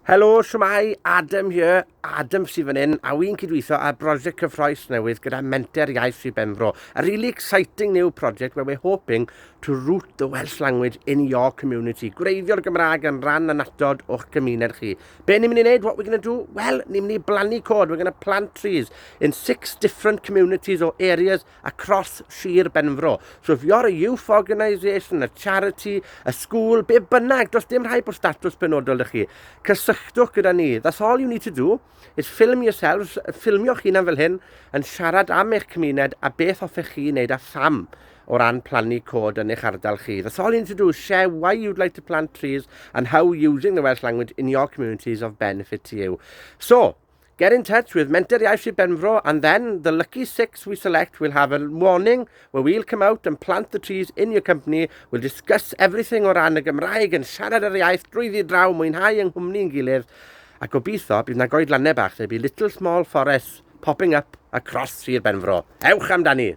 Helo, shwmai, Adam here, Adam sydd fan hyn, a wy'n cydweithio ar brosiect cyffroes newydd gyda Menter Iaith i Benfro. A really exciting new project where we're hoping to root the Welsh language in your community. Gwreiddio'r Gymraeg yn ran anatod o'ch gymuned chi. Be ni'n mynd i wneud? What we're going to do? Well, ni'n mynd i blannu cod. We're going to plant trees in 6 different communities or areas across Sir Benfro. So if you're a youth organisation, a charity, a school, be bynnag, does dim rhaid bod statws benodol ych chi. Cysylltwch gyda ni. That's all you need to do is film yourselves, ffilmio'ch hunan fel hyn, yn siarad am eich cymuned a beth hoffech chi wneud a pham o ran plannu cod yn eich ardal chi. That's all you need to do is share why you'd like to plant trees and how using the Welsh language in your community is of benefit to you. So, get in touch with Menter Iaith i Benfro, and then the lucky 6 we select will have a morning where we'll come out and plant the trees in your company. We'll discuss everything o ran y Gymraeg yn siarad yr iaith drwyddi draw, mwynhau yng nghwmni'n gilydd. A gobeithio bydd na goedlannau bach, there'll be little small forests popping up across Sir Benfro. Ewch amdani!